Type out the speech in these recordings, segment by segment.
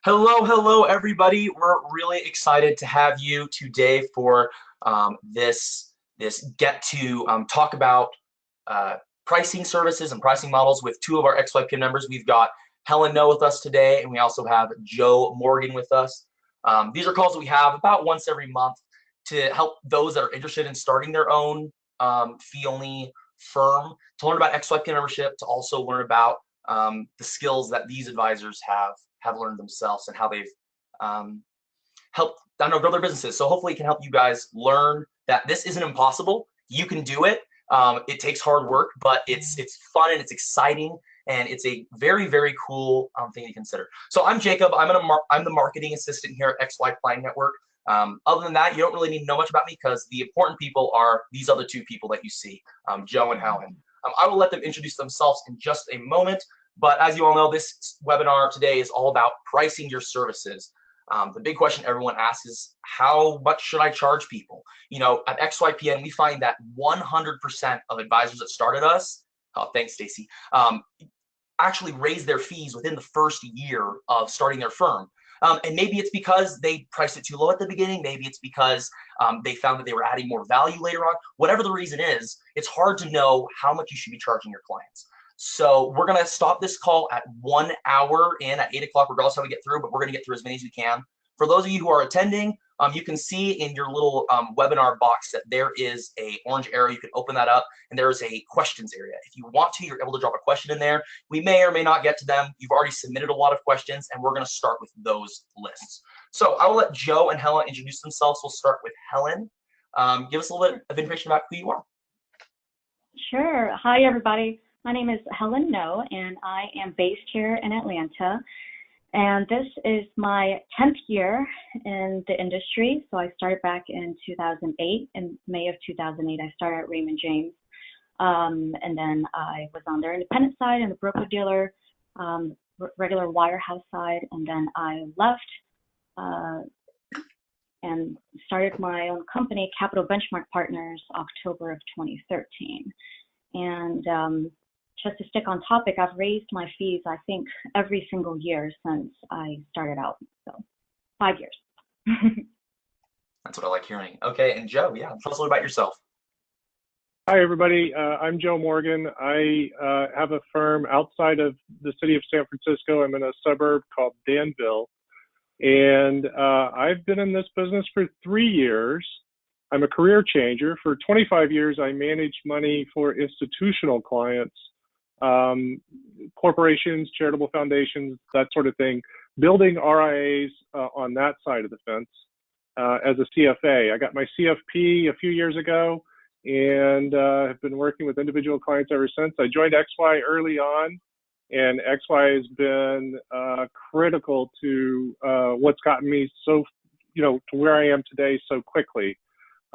Hello, everybody. We're really excited to have you today for this get to talk about pricing services and pricing models with two of our XYPN members. We've got Helen Ngo with us today, and we also have Joe Morgan with us. These are calls that we have about once every month to help those that are interested in starting their own fee-only firm, to learn about XYPN membership, to also learn about the skills that these advisors have learned themselves and how they've helped, grow their businesses. So hopefully it can help you guys learn that this isn't impossible. You can do it. It takes hard work, but it's fun and it's exciting, and it's a very, very cool thing to consider. So I'm Jacob. I'm the marketing assistant here at XYPN Network. Other than that, you don't really need to know much about me, because the important people are these other two people that you see, Joe and Helen. I will let them introduce themselves in just a moment. But as you all know, this webinar today is all about pricing your services. The big question everyone asks is, how much should I charge people? You know, at XYPN, we find that 100% of advisors that started us, oh, thanks, Stacy, actually raise their fees within the first year of starting their firm. And maybe it's because they priced it too low at the beginning. Maybe it's because they found that they were adding more value later on. Whatever the reason is, it's hard to know how much you should be charging your clients. So we're going to stop this call at 1 hour in at 8 o'clock, regardless of how we get through, but we're going to get through as many as we can. For those of you who are attending, you can see in your little webinar box that there is a orange arrow. You can open that up, and there is a questions area. If you want to, you're able to drop a question in there. We may or may not get to them. You've already submitted a lot of questions, and we're going to start with those lists. So I will let Joe and Helen introduce themselves. We'll start with Helen. Give us a little bit of information about who you are. Sure. Hi, everybody. My name is Helen Ngo, and I am based here in Atlanta. And this is my 10th year in the industry. So I started back in 2008. In May of 2008, I started at Raymond James. And then I was on their independent side and the broker-dealer, regular wirehouse side. And then I left and started my own company, Capital Benchmark Partners, October of 2013. And just to stick on topic, I've raised my fees, I think, every single year since I started out. So 5 years. That's what I like hearing. Okay, and Joe, yeah, tell us a little about yourself. Hi, everybody. I'm Joe Morgan. I have a firm outside of the city of San Francisco. I'm in a suburb called Danville. And I've been in this business for 3 years. I'm a career changer. For 25 years, I managed money for institutional clients, corporations, charitable foundations, that sort of thing, building RIAs on that side of the fence as a CFA. I got my CFP a few years ago, and have been working with individual clients ever since. I joined XY early on, and XY has been critical to what's gotten me so, to where I am today so quickly.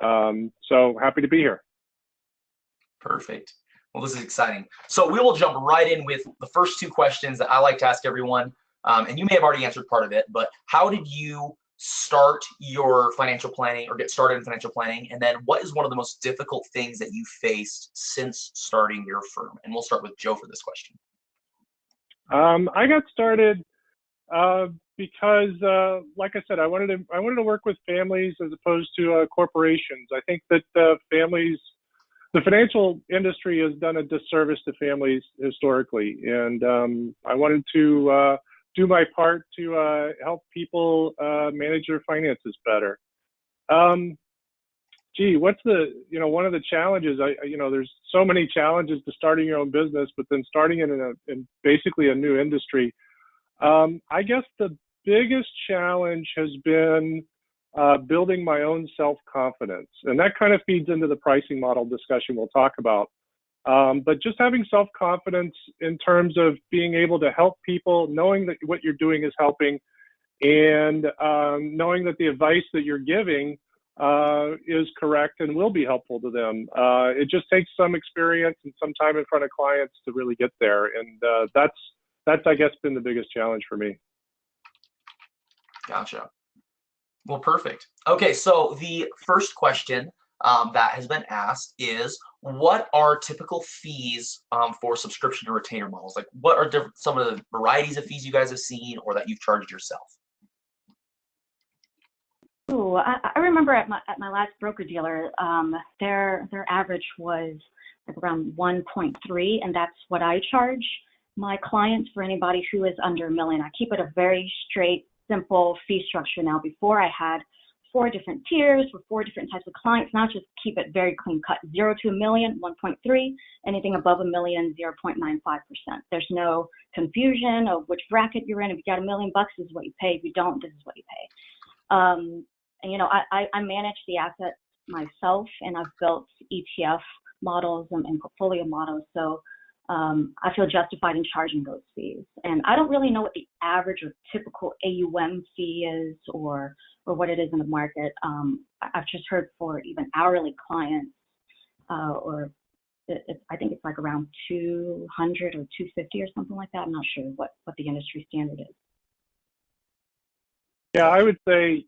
So happy to be here. Perfect. Well, this is exciting. So we will jump right in with the first two questions that I like to ask everyone. And you may have already answered part of it, but how did you start your financial planning or get started in financial planning? And then what is one of the most difficult things that you faced since starting your firm? And we'll start with Joe for this question. I got started because, like I said, I wanted to work with families as opposed to corporations. I think that the financial industry has done a disservice to families historically, and I wanted to do my part to help people manage their finances better. What's one of the challenges? There's so many challenges to starting your own business, but then starting in basically a new industry. I guess the biggest challenge has been building my own self-confidence. And that kind of feeds into the pricing model discussion we'll talk about. But just having self-confidence in terms of being able to help people, knowing that what you're doing is helping, and knowing that the advice that you're giving is correct and will be helpful to them. It just takes some experience and some time in front of clients to really get there. And that's, I guess, been the biggest challenge for me. Gotcha. Well, perfect. Okay, so the first question that has been asked is, what are typical fees for subscription to retainer models? Like, what are some of the varieties of fees you guys have seen or that you've charged yourself? Ooh, I remember at my last broker dealer, their average was like around 1.3, and that's what I charge my clients for anybody who is under $1 million. I keep it a very straight, simple fee structure now. Before I had 4 different tiers for 4 different types of clients. Now just keep it very clean cut. 0 to $1 million, 1.3. Anything above $1 million, 0.95%. There's no confusion of which bracket you're in. If you got $1 million, this is what you pay. If you don't, this is what you pay. And you know, I manage the assets myself, and I've built ETF models and portfolio models. So I feel justified in charging those fees. And I don't really know what the average or typical AUM fee is or what it is in the market. I've just heard for even hourly clients, I think it's like around 200 or 250 or something like that. I'm not sure what the industry standard is. Yeah, I would say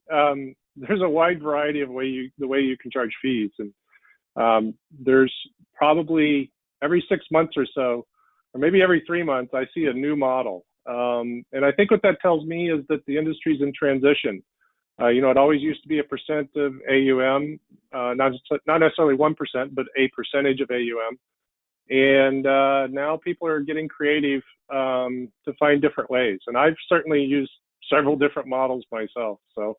there's a wide variety of the way you can charge fees, and there's probably every 6 months or so, or maybe every 3 months, I see a new model. And I think what that tells me is that the industry's in transition. You know, it always used to be a percent of AUM, not necessarily 1%, but a percentage of AUM. And now people are getting creative to find different ways. And I've certainly used several different models myself. So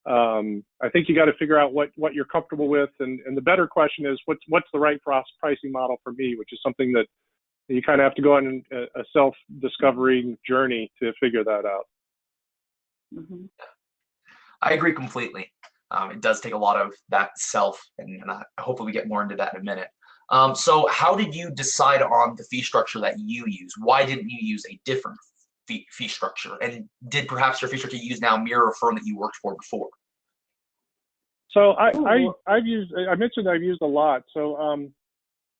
I think you got to figure out what you're comfortable with. And the better question is, what's the right pricing model for me, which is something that you kind of have to go on a self-discovery journey to figure that out. Mm-hmm. I agree completely. It does take a lot of that self, and hopefully we get more into that in a minute. So how did you decide on the fee structure that you use? Why didn't you use a different fee structure? And did perhaps your fee structure you use now mirror a firm that you worked for before? So I mentioned I've used a lot. So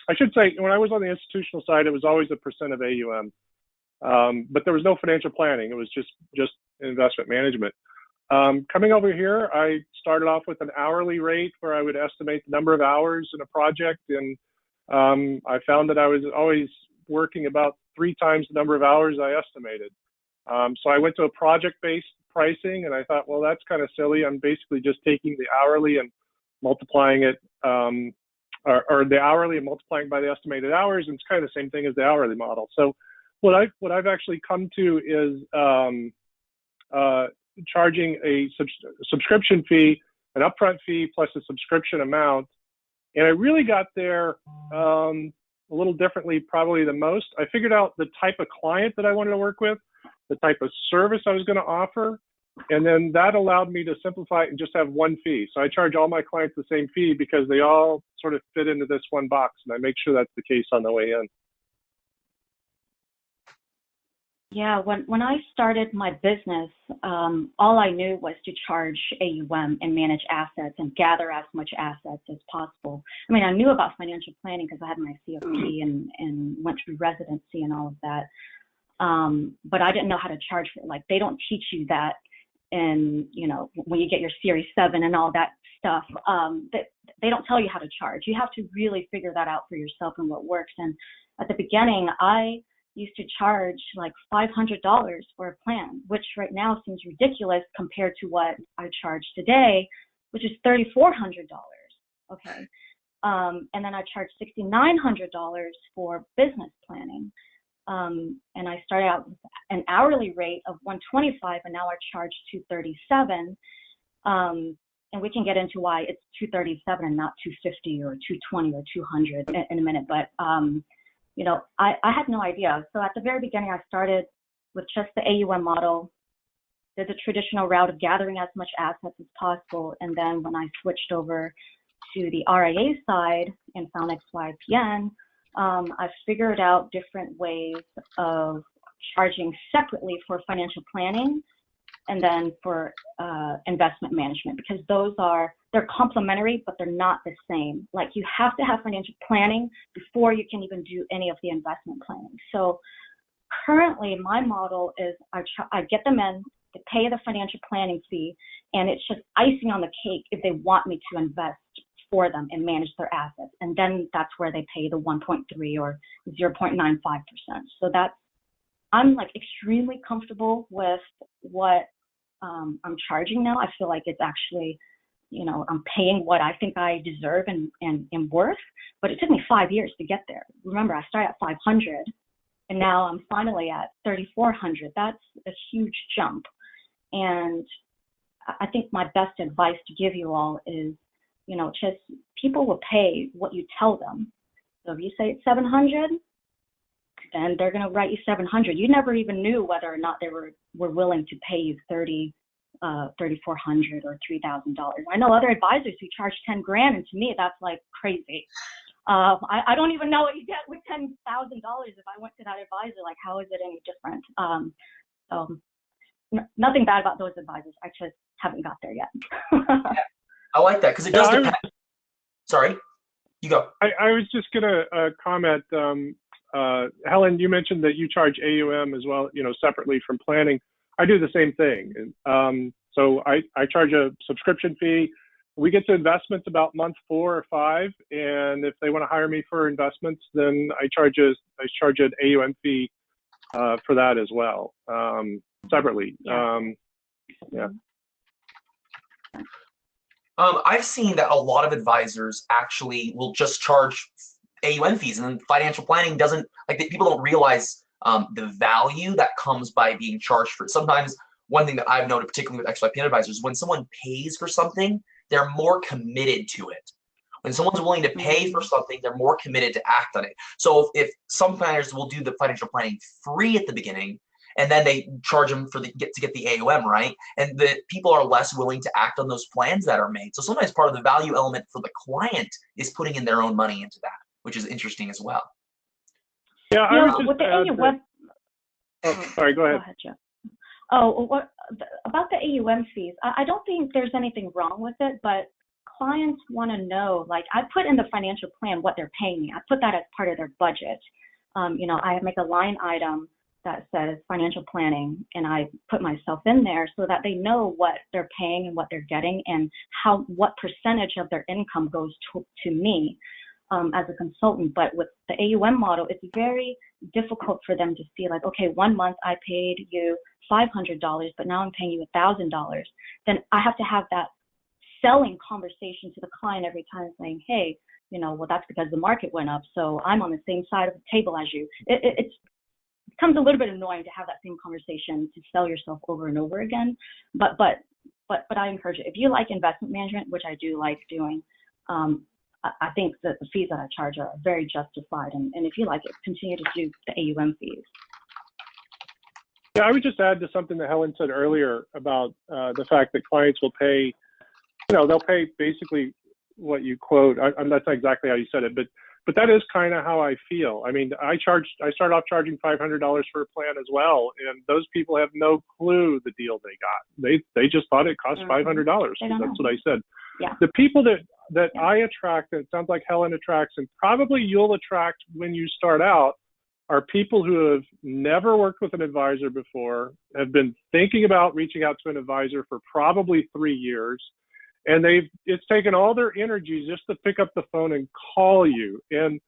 I should say, when I was on the institutional side, it was always a percent of AUM, but there was no financial planning. It was just investment management. Coming over here, I started off with an hourly rate where I would estimate the number of hours in a project, and I found that I was always working about 3 times the number of hours I estimated. So I went to a project-based pricing, and I thought, well, that's kind of silly. I'm basically just taking the hourly and multiplying it, or the hourly and multiplying by the estimated hours, and it's kind of the same thing as the hourly model. So what I've actually come to is charging a subscription fee, an upfront fee plus a subscription amount. And I really got there a little differently, probably the most. I figured out the type of client that I wanted to work with, the type of service I was going to offer, and then that allowed me to simplify it and just have one fee. So I charge all my clients the same fee because they all sort of fit into this one box, and I make sure that's the case on the way in. Yeah, when I started my business, all I knew was to charge AUM and manage assets and gather as much assets as possible. I mean, I knew about financial planning because I had my CFP and went through residency and all of that. But I didn't know how to charge for it. Like, they don't teach you that in, you know, when you get your Series 7 and all that stuff. They don't tell you how to charge. You have to really figure that out for yourself and what works. And at the beginning, I used to charge like $500 for a plan, which right now seems ridiculous compared to what I charge today, which is $3,400. Okay. And then I charged $6,900 for business planning. And I started out with an hourly rate of $125, and now I charge $237. And we can get into why it's $237 and not $250 or $220 or $200 in a minute. But you know, I had no idea. So at the very beginning, I started with just the AUM model, did the traditional route of gathering as much assets as possible. And then when I switched over to the RIA side and found XYPN, I figured out different ways of charging separately for financial planning and then for investment management, because they're complementary, but they're not the same. Like, you have to have financial planning before you can even do any of the investment planning. So currently my model is I get them in, they pay the financial planning fee, and it's just icing on the cake if they want me to invest for them and manage their assets. And then that's where they pay the 1.3 or 0.95%. So I'm like extremely comfortable with what I'm charging now. I feel like it's actually, I'm paying what I think I deserve and am worth, but it took me 5 years to get there. Remember, I started at 500 and now I'm finally at 3,400. That's a huge jump. And I think my best advice to give you all is, just people will pay what you tell them. So if you say it's 700, then they're going to write you 700. You never even knew whether or not they were willing to pay you $3,400 or $3,000. I know other advisors who charge 10 grand, and to me that's like crazy. I don't even know what you get with $10,000 if I went to that advisor. Like, how is it any different? Nothing bad about those advisors. I just haven't got there yet. I like that because it does depend. Sorry, you go. I was just gonna comment. Helen, you mentioned that you charge AUM as well, separately from planning. I do the same thing. So I charge a subscription fee. We get to investments about month 4 or 5, and if they want to hire me for investments, then I charge an AUM fee for that as well, separately. Yeah. I've seen that a lot of advisors actually will just charge AUM fees, and then financial planning doesn't, people don't realize the value that comes by being charged for it. Sometimes one thing that I've noted, particularly with XYPN advisors, when someone pays for something, they're more committed to it. When someone's willing to pay for something, they're more committed to act on it. So if some planners will do the financial planning free at the beginning, and then they charge them to get the AUM, right? And the people are less willing to act on those plans that are made. So sometimes part of the value element for the client is putting in their own money into that, which is interesting as well. Yeah, I was just with the AUM. Sorry, go ahead. Go ahead, Jeff. Oh, about the AUM fees? I don't think there's anything wrong with it, but clients want to know. Like, I put in the financial plan what they're paying me. I put that as part of their budget. I make a line item that says financial planning, and I put myself in there so that they know what they're paying and what they're getting, and what percentage of their income goes to me as a consultant. But with the AUM model, it's very difficult for them to see, like, okay, 1 month I paid you $500, but now I'm paying you $1,000. Then I have to have that selling conversation to the client every time, saying, hey, well, that's because the market went up, so I'm on the same side of the table as you. It becomes a little bit annoying to have that same conversation, to sell yourself over and over again. But I encourage it. If you like investment management, which I do like doing, I think that the fees that I charge are very justified. And if you like it, continue to do the AUM fees. Yeah, I would just add to something that Helen said earlier about the fact that clients will pay, they'll pay basically what you quote. I'm that's not exactly how you said it, but that is kind of how I feel. I mean, I started off charging $500 for a plan as well, and those people have no clue the deal they got. They just thought it cost $500. That's what I said. Yeah. The people that I attract, and it sounds like Helen attracts, and probably you'll attract when you start out, are people who have never worked with an advisor before, have been thinking about reaching out to an advisor for probably 3 years, and it's taken all their energy just to pick up the phone and call you. And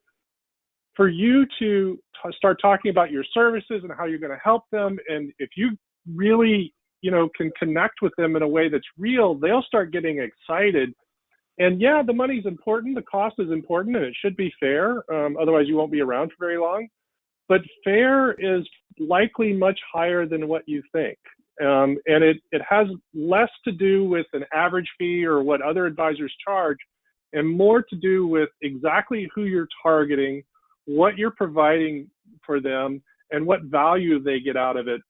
for you to start talking about your services and how you're going to help them, and if you really, can connect with them in a way that's real, they'll start getting excited. And yeah, the money's important, the cost is important, and it should be fair. Otherwise, you won't be around for very long. But fair is likely much higher than what you think. And it has less to do with an average fee or what other advisors charge, and more to do with exactly who you're targeting, what you're providing for them, and what value they get out of it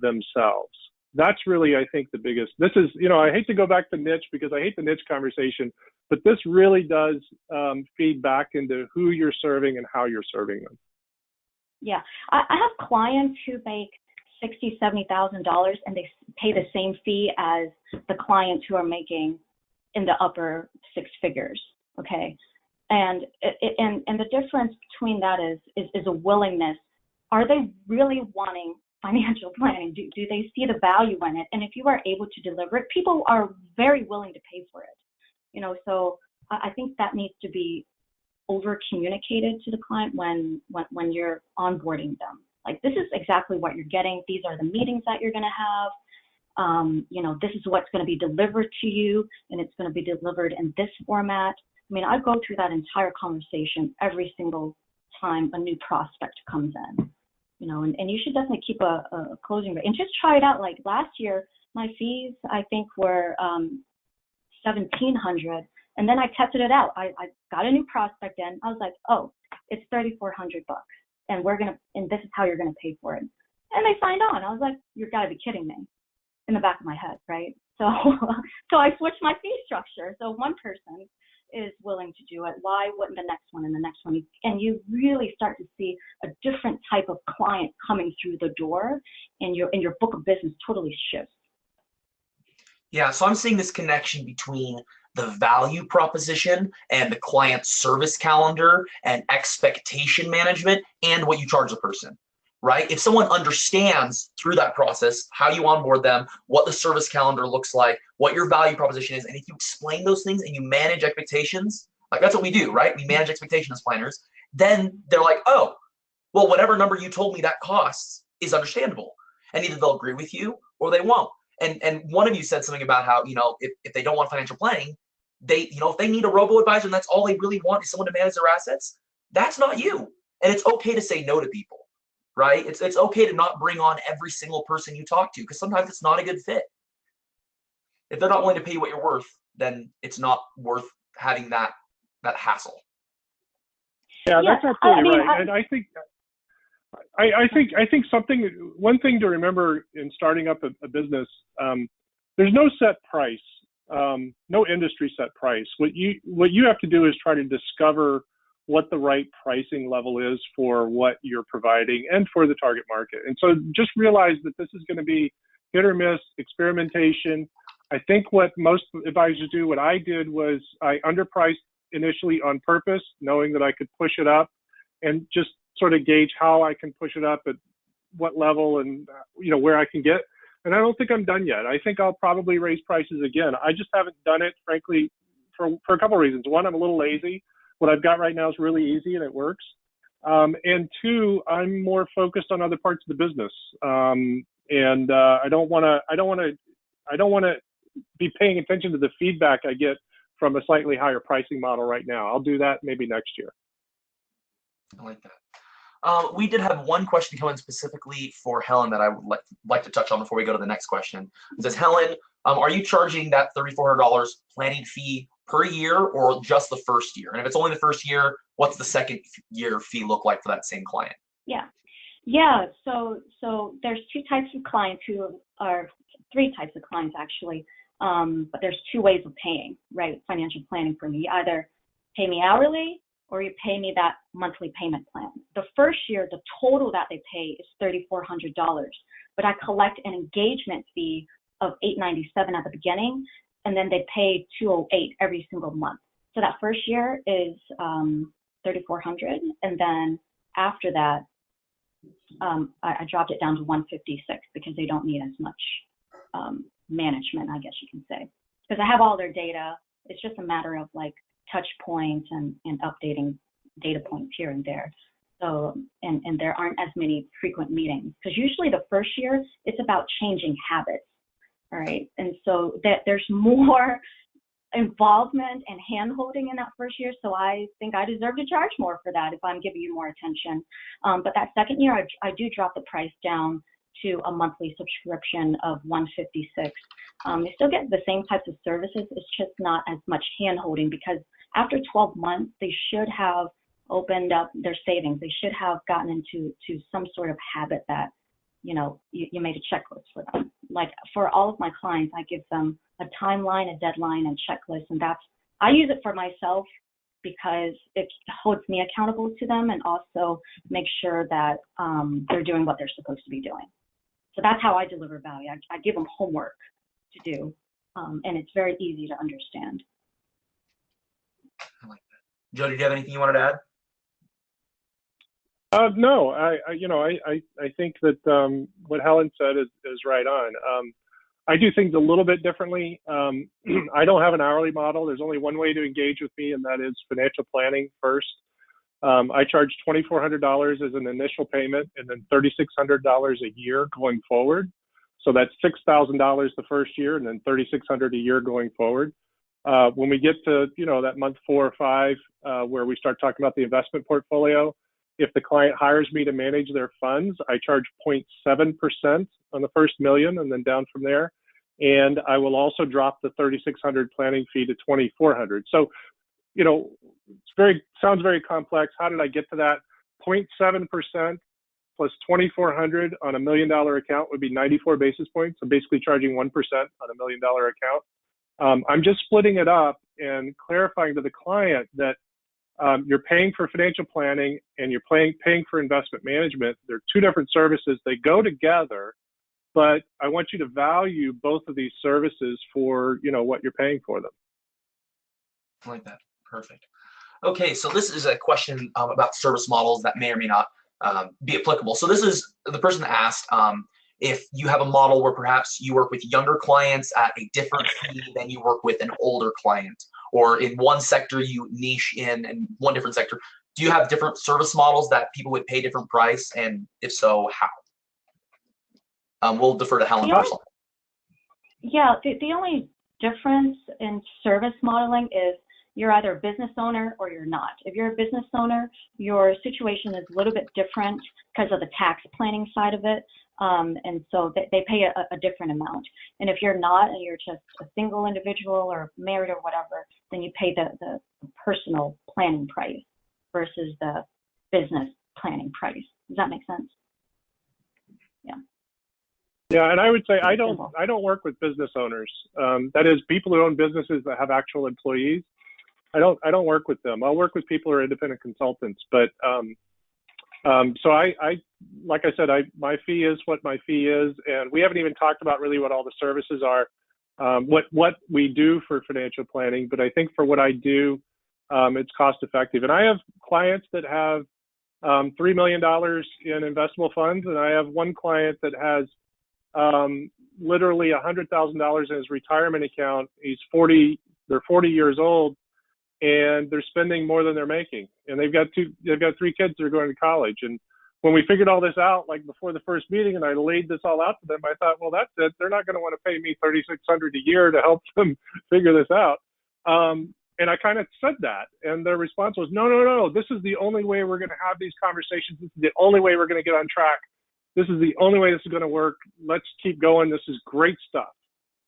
themselves. That's really, I think, the biggest. This is, I hate to go back to niche because I hate the niche conversation, but this really does feed back into who you're serving and how you're serving them. Yeah, I have clients who make $60,000, $70,000, and they pay the same fee as the clients who are making in the upper 6 figures. Okay, and the difference between that is a willingness. Are they really wanting financial planning? Do they see the value in it? And if you are able to deliver it, people are very willing to pay for it. So I think that needs to be over communicated to the client when you're onboarding them. Like, this is exactly what you're getting. These are the meetings that you're going to have. This is what's going to be delivered to you, and it's going to be delivered in this format. I mean, I go through that entire conversation every single time a new prospect comes in, and you should definitely keep a closing rate and just try it out. Like last year, my fees, I think, were $1,700, and then I tested it out. I got a new prospect in. I was like, oh, it's $3,400, and this is how you're gonna pay for it. And they signed on. I was like, you gotta be kidding me, in the back of my head, right? So, so I switched my fee structure. So one person is willing to do it, why wouldn't the next one and the next one? And you really start to see a different type of client coming through the door, and your book of business totally shifts. Yeah, so I'm seeing this connection between the value proposition and the client service calendar and expectation management and what you charge the person, right? If someone understands through that process how you onboard them, what the service calendar looks like, what your value proposition is, and if you explain those things and you manage expectations, like that's what we do, right? We manage expectations as planners. Then they're like, oh, well, whatever number you told me that costs is understandable. And either they'll agree with you or they won't. And one of you said something about how, if they don't want financial planning, if they need a robo-advisor and that's all they really want is someone to manage their assets, that's not you. And it's okay to say no to people, right? It's okay to not bring on every single person you talk to, because sometimes it's not a good fit. If they're not willing to pay you what you're worth, then it's not worth having that hassle. Yeah, that's absolutely right. And I think one thing to remember in starting up a business, there's no set price, no industry set price. What you have to do is try to discover what the right pricing level is for what you're providing and for the target market. And so just realize that this is going to be hit or miss, experimentation. I think what most advisors do, what I did was I underpriced initially on purpose, knowing that I could push it up, and just sort of gauge how I can push it up at what level and where I can get. And I don't think I'm done yet. I think I'll probably raise prices again. I just haven't done it, frankly, for a couple of reasons. One, I'm a little lazy. What I've got right now is really easy and it works. And two, I'm more focused on other parts of the business. I don't want to be paying attention to the feedback I get from a slightly higher pricing model right now. I'll do that maybe next year. I like that. We did have one question come in specifically for Helen that I would like to touch on before we go to the next question. It says, Helen, are you charging that $3,400 planning fee per year or just the first year? And if it's only the first year, what's the second year fee look like for that same client? Yeah. So there's three types of clients actually. But there's two ways of paying, right? Financial planning for me. You either pay me hourly or you pay me that monthly payment plan. The first year, the total that they pay is $3,400, but I collect an engagement fee of $897 at the beginning, and then they pay $208 every single month. So that first year is $3,400, and then after that, I dropped it down to $156 because they don't need as much management, I guess you can say, because I have all their data. It's just a matter of like touch points and updating data points here and there. So, and there aren't as many frequent meetings, because usually the first year it's about changing habits, all right? And so that there's more involvement and hand-holding in that first year, so I think I deserve to charge more for that if I'm giving you more attention. But that second year, I do drop the price down to a monthly subscription of $156. You still get the same types of services, it's just not as much hand-holding, because after 12 months, they should have opened up their savings. They should have gotten into some sort of habit that, you made a checklist for them. Like for all of my clients, I give them a timeline, a deadline, and checklist, and I use it for myself because it holds me accountable to them and also makes sure that they're doing what they're supposed to be doing. So that's how I deliver value. I give them homework to do, and it's very easy to understand. I like that. Joe, did you have anything you wanted to add? No, I think that what Helen said is right on. I do things a little bit differently. I don't have an hourly model. There's only one way to engage with me, and that is financial planning first. I charge $2,400 as an initial payment and then $3,600 a year going forward. So that's $6,000 the first year and then $3,600 a year going forward. When we get to, that month 4 or 5, where we start talking about the investment portfolio, if the client hires me to manage their funds, I charge 0.7% on the first million and then down from there. And I will also drop the $3,600 planning fee to $2,400. So, sounds very complex. How did I get to that? 0.7% plus $2,400 on $1 million account would be 94 basis points. So basically charging 1% on $1 million account. I'm just splitting it up and clarifying to the client that you're paying for financial planning and you're paying for investment management. They're two different services. They go together, but I want you to value both of these services for, what you're paying for them. I like that. Perfect. Okay, so this is a question about service models that may or may not be applicable. So this is the person that asked if you have a model where perhaps you work with younger clients at a different fee than you work with an older client, or in one sector you niche in and one different sector. Do you have different service models that people would pay different price, and if so, how? We'll defer to Helen first. Yeah, the only difference in service modeling is you're either a business owner or you're not. If you're a business owner, your situation is a little bit different because of the tax planning side of it. And so they pay a different amount. And if you're not, and you're just a single individual or married or whatever, then you pay the personal planning price versus the business planning price. Does that make sense? Yeah. Yeah, and I would say I don't work with business owners. That is, people who own businesses that have actual employees. I don't work with them. I'll work with people who are independent consultants. But so I like I said, my fee is what my fee is, and we haven't even talked about really what all the services are, what we do for financial planning. But I think for what I do, it's cost effective. And I have clients that have $3 million in investable funds, and I have one client that has literally $100,000 in his retirement account. They're 40 years old, and they're spending more than they're making. And they've got 3 kids that are going to college. And when we figured all this out, like before the first meeting, and I laid this all out to them, I thought, well, that's it. They're not going to want to pay me $3,600 a year to help them figure this out. And I kind of said that, and their response was, no, this is the only way we're going to have these conversations. This is the only way we're going to get on track. This is the only way this is going to work. Let's keep going. This is great stuff.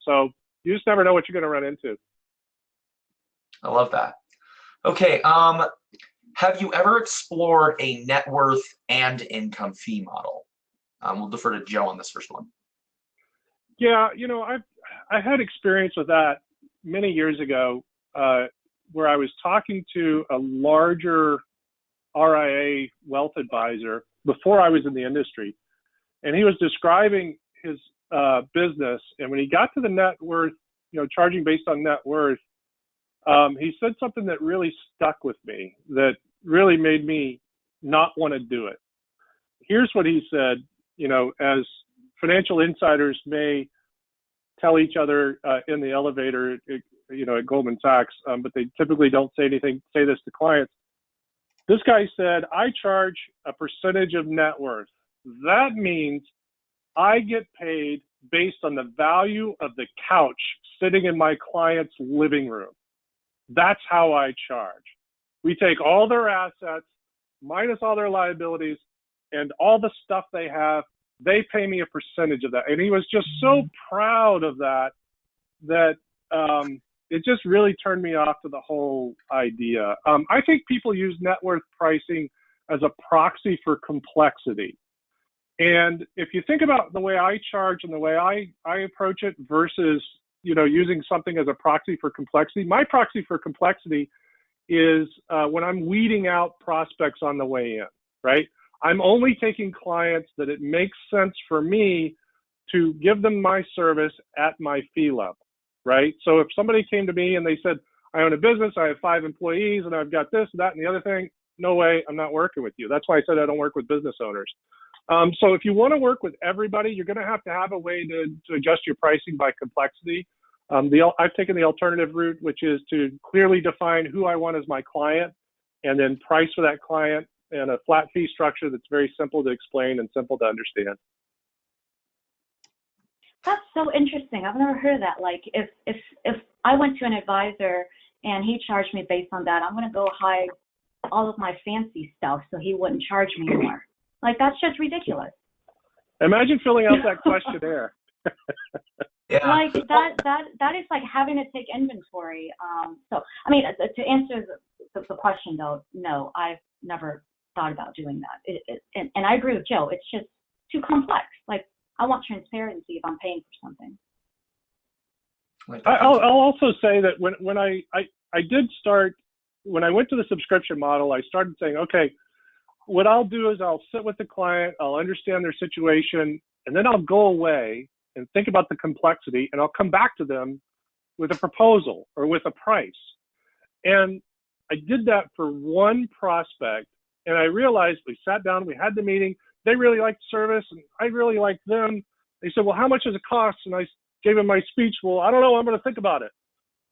So you just never know what you're going to run into. I love that. Okay. Have you ever explored a net worth and income fee model? We'll defer to Joe on this first one. Yeah, I had experience with that many years ago, where I was talking to a larger RIA wealth advisor before I was in the industry, and he was describing his business. And when he got to the net worth, charging based on net worth, he said something that really stuck with me, that really made me not want to do it. Here's what he said, as financial insiders may tell each other in the elevator, at Goldman Sachs, but they typically don't say this to clients. This guy said, I charge a percentage of net worth. That means I get paid based on the value of the couch sitting in my client's living room. That's how I charge. We take all their assets, minus all their liabilities, and all the stuff they have. They pay me a percentage of that. And he was just so proud of that, it just really turned me off to the whole idea. I think people use net worth pricing as a proxy for complexity. And if you think about the way I charge and the way I approach it versus using something as a proxy for complexity. My proxy for complexity is when I'm weeding out prospects on the way in, right? I'm only taking clients that it makes sense for me to give them my service at my fee level, right? So if somebody came to me and they said, I own a business, I have 5 employees, and I've got this, that, and the other thing, no way, I'm not working with you. That's why I said I don't work with business owners. So if you want to work with everybody, you're going to have a way to adjust your pricing by complexity. I've taken the alternative route, which is to clearly define who I want as my client and then price for that client and a flat fee structure that's very simple to explain and simple to understand. That's so interesting. I've never heard of that. Like if I went to an advisor and he charged me based on that, I'm going to go hide all of my fancy stuff so he wouldn't charge me more. Like, that's just ridiculous. Imagine filling out that questionnaire. Yeah. Like that is like having to take inventory. So I mean, to answer the question though, no, I've never thought about doing that. And I agree with Joe. It's just too complex. Like, I want transparency if I'm paying for something. I'll also say that when I went to the subscription model, I started saying, okay, what I'll do is I'll sit with the client, I'll understand their situation, and then I'll go away and think about the complexity, and I'll come back to them with a proposal or with a price. And I did that for one prospect, and I realized we sat down, we had the meeting, they really liked service, and I really liked them. They said, well, how much does it cost? And I gave them my speech. Well, I don't know, I'm going to think about it.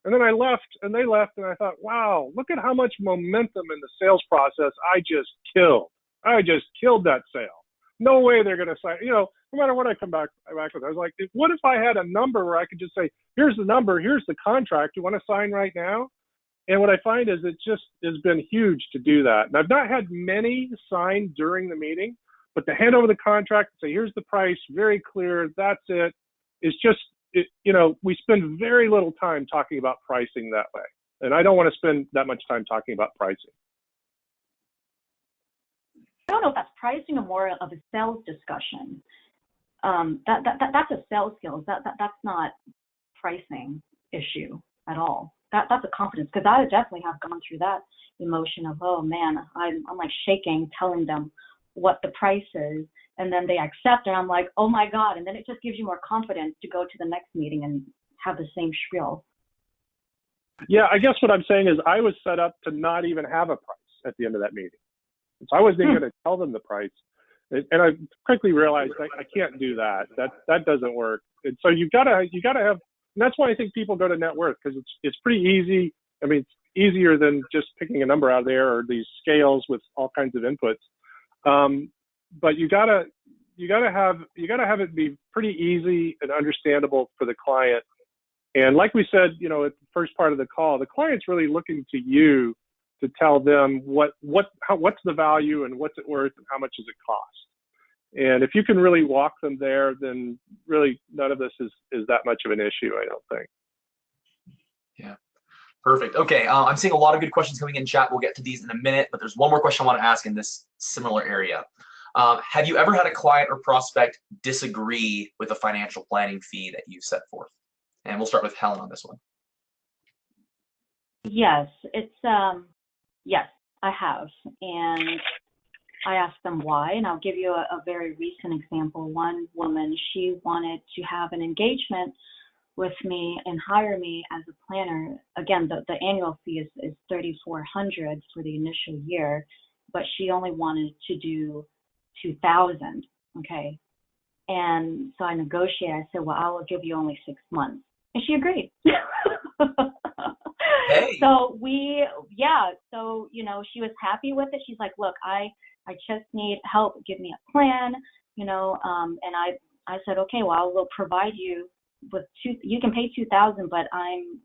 And then I left, and they left, and I thought, wow, look at how much momentum in the sales process I just killed. I just killed that sale. No way they're going to sign, no matter what I come back with. I was like, what if I had a number where I could just say, here's the number, here's the contract, you want to sign right now? And what I find is it just has been huge to do that. And I've not had many signed during the meeting, but to hand over the contract and say, here's the price, very clear, that's it, is just, we spend very little time talking about pricing that way. And I don't want to spend that much time talking about pricing. I don't know if that's pricing or more of a sales discussion. That's a sales skill. That's not pricing issue at all. That's a confidence, because I definitely have gone through that emotion of, oh man, I'm like shaking, telling them what the price is, and then they accept it. I'm like, oh my God. And then it just gives you more confidence to go to the next meeting and have the same spiel. Yeah, I guess what I'm saying is I was set up to not even have a price at the end of that meeting. So I wasn't even going to tell them the price. And I quickly realized I can't do that. That doesn't work. And so you gotta have, and that's why I think people go to net worth, because it's pretty easy. I mean, it's easier than just picking a number out of there or these scales with all kinds of inputs. But you gotta have it be pretty easy and understandable for the client. And like we said, at the first part of the call, the client's really looking to you to tell them what's the value and what's it worth and how much does it cost. And if you can really walk them there, then really none of this is that much of an issue, I don't think. Yeah. Perfect. Okay, I'm seeing a lot of good questions coming in chat. We'll get to these in a minute, but there's one more question I want to ask in this similar area. Have you ever had a client or prospect disagree with a financial planning fee that you set forth? And we'll start with Helen on this one. Yes, yes, I have. And I asked them why, and I'll give you a very recent example. One woman, she wanted to have an engagement with me and hire me as a planner. Again, the annual fee is $3,400 for the initial year, but she only wanted to do $2,000. Okay, and so I negotiated. I said, well, I will give you only 6 months, and she agreed. Hey. So she was happy with it. She's like, look, I just need help. Give me a plan, and I said, okay, well, I will provide you with you can pay $2,000, but I'm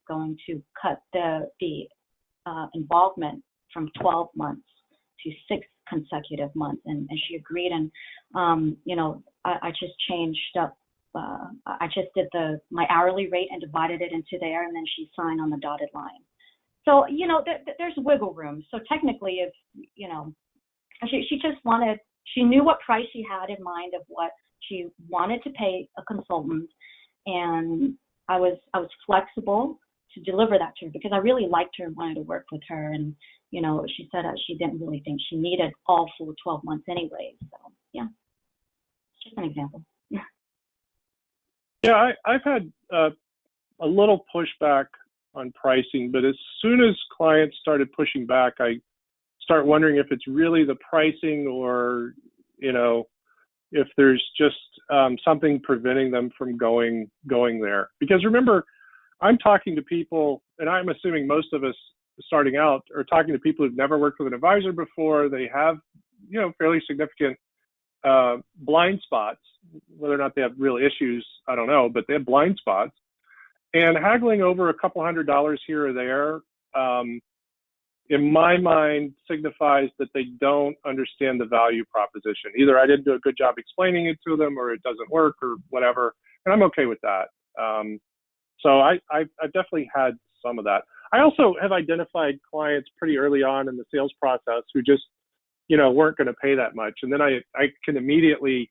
going to cut the involvement from 12 months to 6 consecutive months. And she agreed. And, I just changed up. I just did my hourly rate and divided it into there, and then she signed on the dotted line. So, there's wiggle room. So technically, if, she just she knew what price she had in mind of what she wanted to pay a consultant. And I was flexible to deliver that to her because I really liked her and wanted to work with her. And, she said that she didn't really think she needed all full 12 months anyway. So, yeah, it's just an example. Yeah, I've had a little pushback on pricing, but as soon as clients started pushing back, I start wondering if it's really the pricing or, if there's just something preventing them from going there. Because remember, I'm talking to people, and I'm assuming most of us starting out are talking to people who've never worked with an advisor before. They have, fairly significant blind spots. Whether or not they have real issues, I don't know, but they have blind spots. And haggling over a couple $100 here or there, in my mind, signifies that they don't understand the value proposition. Either I didn't do a good job explaining it to them, or it doesn't work, or whatever. And I'm okay with that. So I've definitely had some of that. I also have identified clients pretty early on in the sales process who just, weren't going to pay that much. And then I can immediately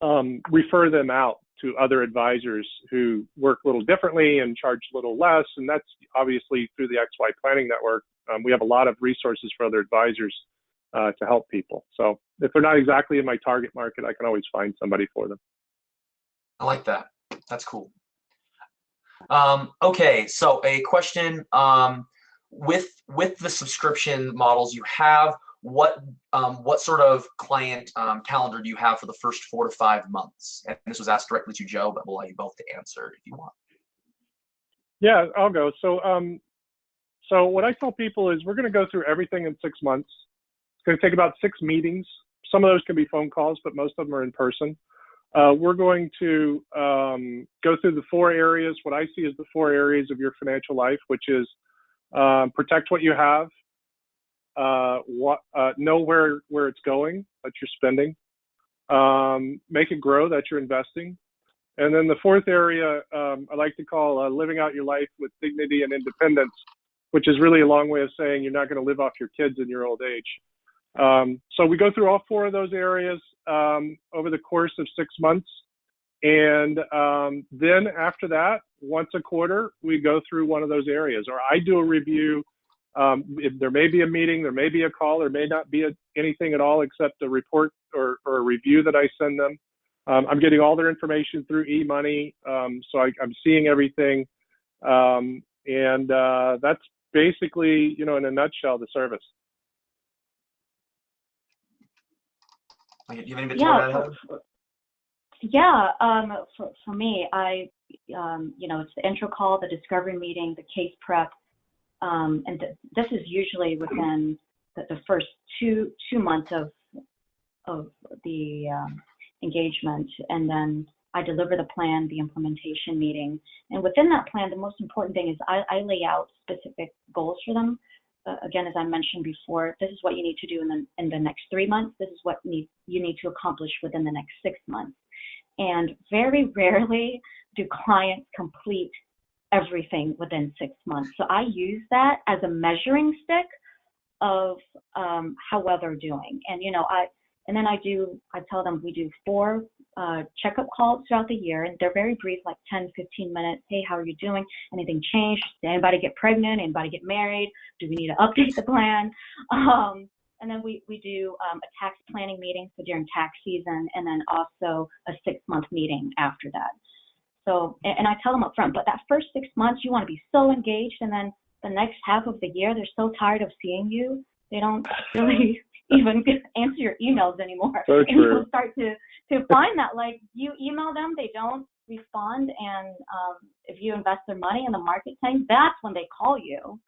refer them out to other advisors who work a little differently and charge a little less. And that's obviously through the XY Planning Network. We have a lot of resources for other advisors to help people. So if they're not exactly in my target market, I can always find somebody for them. I like that. That's cool. Okay, so a question, with the subscription models you have, what sort of client calendar do you have for the first 4 to 5 months? And this was asked directly to Joe, but we'll allow you both to answer if you want. Yeah, I'll go. So what I tell people is we're going to go through everything in 6 months. It's going to take about 6 meetings. Some of those can be phone calls, but most of them are in person. We're going to go through the 4 areas, what I see as the 4 areas of your financial life, which is protect what you have, know where it's going, that you're spending, make it grow, that you're investing. And then the 4th area I like to call living out your life with dignity and independence, which is really a long way of saying you're not going to live off your kids in your old age. So we go through all 4 of those areas over the course of 6 months. And then after that, once a quarter, we go through one of those areas, or I do a review. There may be a meeting, there may be a call, there may not be anything at all except a report or a review that I send them. I'm getting all their information through eMoney, so I'm seeing everything. And that's basically, in a nutshell, the service. Do you have any bits more to add? Yeah, for me, it's the intro call, the discovery meeting, the case prep, and this is usually within the first two months of the engagement, and then I deliver the plan, the implementation meeting, and within that plan, the most important thing is I lay out specific goals for them. Again, as I mentioned before, this is what you need to do in the next 3 months. This is what you need to accomplish within the next 6 months. And very rarely do clients complete everything within 6 months. So I use that as a measuring stick of how well they're doing. And I tell them we do 4 checkup calls throughout the year, and they're very brief, like 10, 15 minutes. Hey, how are you doing? Anything changed? Did anybody get pregnant? Anybody get married? Do we need to update the plan? And then we do a tax planning meeting, so during tax season, and then also a 6-month meeting after that. So, and I tell them up front, but that first 6 months, you want to be so engaged, and then the next half of the year, they're so tired of seeing you, they don't really even answer your emails anymore. So and true. you'll start to find that, like, you email them, they don't respond, and if you invest their money in the marketing, that's when they call you.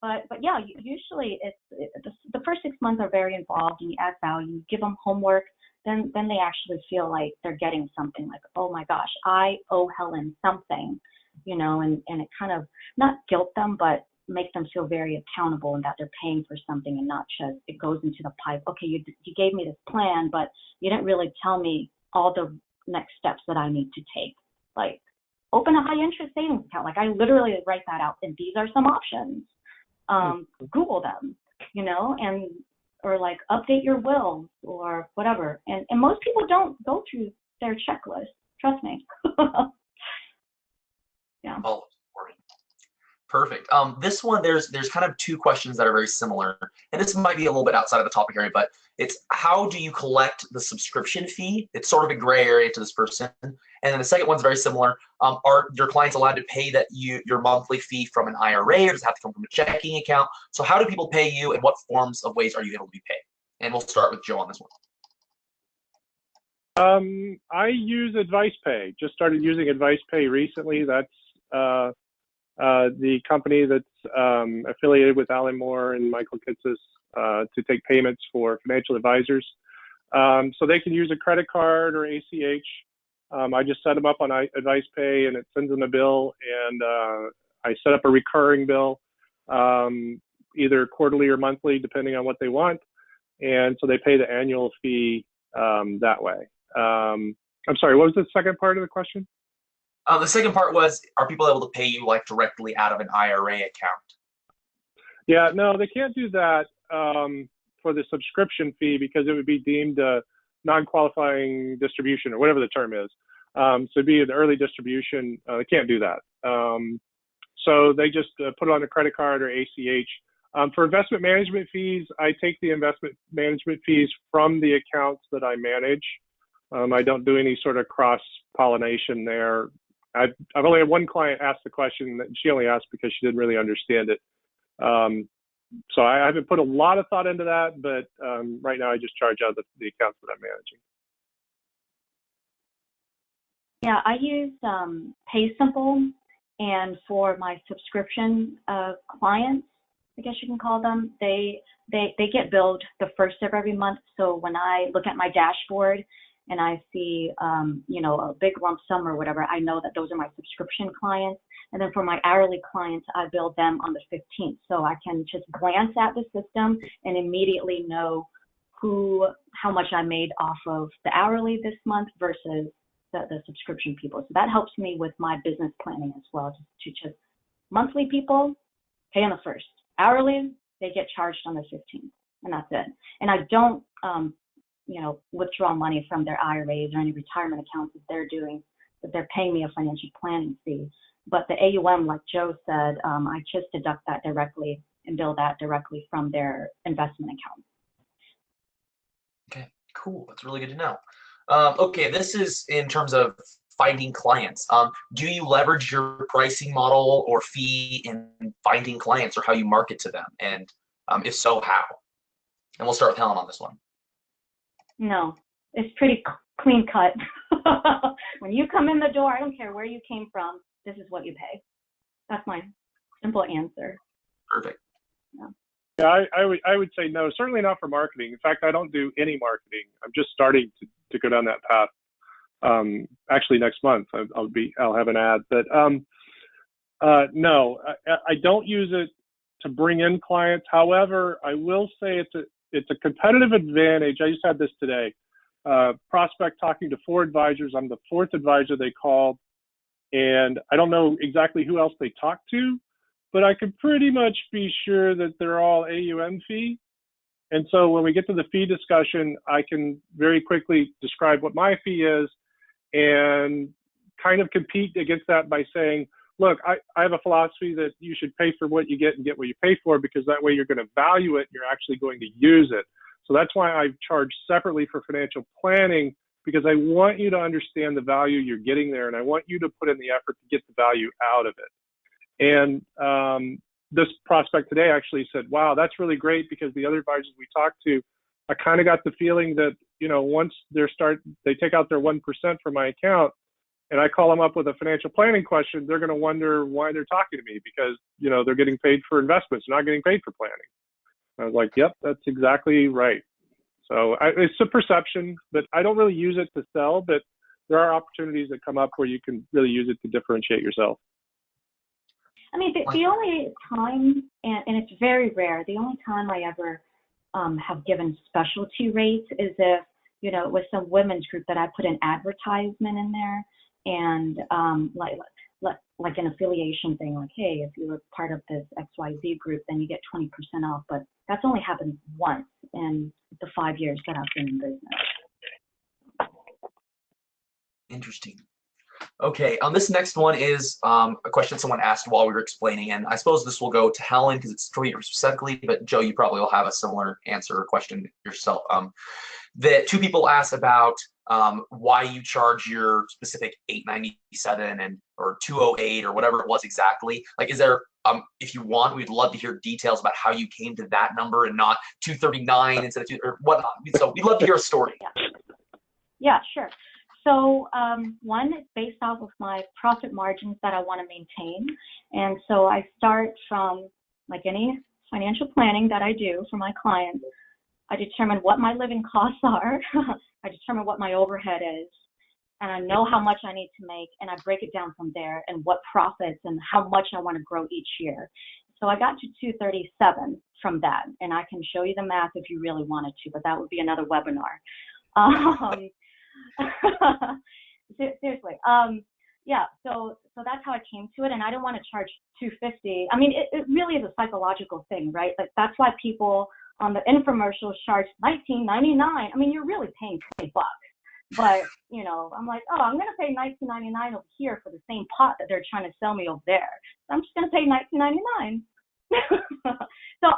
But yeah, usually the first 6 months are very involved, and you add value, you give them homework, then they actually feel like they're getting something, like, oh my gosh, I owe Helen something, and it kind of not guilt them, but make them feel very accountable, and that they're paying for something and not just it goes into the pipe. Okay, you gave me this plan, but you didn't really tell me all the next steps that I need to take. Like, open a high interest savings account. Like, I literally write that out, and these are some options. Google them, or like update your will or whatever. And most people don't go through their checklist. Trust me. Yeah. Oh, perfect. This one, there's kind of 2 questions that are very similar, and this might be a little bit outside of the topic area, but it's how do you collect the subscription fee? It's sort of a gray area to this person. And then the second one's very similar. Are your clients allowed to pay your monthly fee from an IRA, or does it have to come from a checking account? So how do people pay you, and what forms of ways are you able to be paid? And we'll start with Joe on this one. I use AdvicePay. Just started using AdvicePay recently. That's the company that's affiliated with Alan Moore and Michael Kitces to take payments for financial advisors. So they can use a credit card or ACH. I just set them up on AdvicePay and it sends them a bill, and I set up a recurring bill, either quarterly or monthly, depending on what they want. And so they pay the annual fee that way. I'm sorry, what was the second part of the question? The second part was, are people able to pay you like directly out of an IRA account? Yeah, no, they can't do that for the subscription fee because it would be deemed a non-qualifying distribution or whatever the term is. So it'd be an early distribution. They can't do that. So they just put it on a credit card or ACH. For investment management fees, I take the investment management fees from the accounts that I manage. I don't do any sort of cross-pollination there. I've only had one client ask the question that she only asked because she didn't really understand it. So I haven't put a lot of thought into that, but right now I just charge out the accounts that I'm managing. Yeah, I use PaySimple, and for my subscription clients, I guess you can call them, they get billed the first of every month. So when I look at my dashboard and I see, you know, a big lump sum or whatever, I know that those are my subscription clients. And then for my hourly clients, I bill them on the 15th. So I can just glance at the system and immediately know how much I made off of the hourly this month versus the subscription people. So that helps me with my business planning as well, to just monthly people pay on the 1st. Hourly, they get charged on the 15th, and that's it. And I don't, you know, withdraw money from their IRAs or any retirement accounts that they're paying me a financial planning fee. But the AUM, like Joe said, I just deduct that directly and bill that directly from their investment account. Okay, cool. That's really good to know. Okay, this is in terms of finding clients. Do you leverage your pricing model or fee in finding clients, or how you market to them? And if so, how? And we'll start with Helen on this one. No, it's pretty clean cut. When you come in the door, I don't care where you came from, this is what you pay. That's my simple answer. Perfect. Yeah, I would say no, certainly not for marketing. In fact, I don't do any marketing. I'm just starting to go down that path. Actually, next month I'll have an ad. But no, I don't use it to bring in clients. However, I will say it's a competitive advantage. I just had this today. Prospect talking to 4 advisors. I'm the 4th advisor they called, and I don't know exactly who else they talked to, but I could pretty much be sure that they're all AUM fee. And so when we get to the fee discussion, I can very quickly describe what my fee is and kind of compete against that by saying, look, I have a philosophy that you should pay for what you get and get what you pay for, because that way you're going to value it and you're actually going to use it. So that's why I charge separately for financial planning, because I want you to understand the value you're getting there, and I want you to put in the effort to get the value out of it. And this prospect today actually said, wow, that's really great, because the other advisors we talked to, I kind of got the feeling that, you know, once they take out their 1% from my account and I call them up with a financial planning question, they're going to wonder why they're talking to me, because, you know, they're getting paid for investments, not getting paid for planning. I was like, yep, that's exactly right. So it's a perception, but I don't really use it to sell, but there are opportunities that come up where you can really use it to differentiate yourself. I mean, the only time, and it's very rare, the only time I ever have given specialty rates is if, you know, with some women's group that I put an advertisement in there, and like an affiliation thing, like, hey, if you were part of this XYZ group, then you get 20% off. But that's only happened once in the 5 years that I've been in business. Interesting. Okay, this next one is a question someone asked while we were explaining, and I suppose this will go to Helen because it's for you specifically, but Joe, you probably will have a similar answer or question yourself. That 2 people asked about why you charge your specific $897 or $208 or whatever it was exactly. Like, is there, if you want, we'd love to hear details about how you came to that number and not $239 instead of $2 or whatnot. So we'd love to hear a story. Yeah. Yeah, sure. So one is based off of my profit margins that I want to maintain. And so I start from, like any financial planning that I do for my clients, I determine what my living costs are. I determine what my overhead is, and I know how much I need to make, and I break it down from there and what profits and how much I want to grow each year. So I got to 237 from that, and I can show you the math if you really wanted to, but that would be another webinar. Seriously. Yeah, so that's how I came to it, and I didn't want to charge 250. I mean, it really is a psychological thing, right? Like, that's why people on the infomercials charge $19.99. I mean, you're really paying $20. But, you know, I'm like, oh, I'm going to pay $19.99 over here for the same pot that they're trying to sell me over there. So I'm just going to pay $19.99. So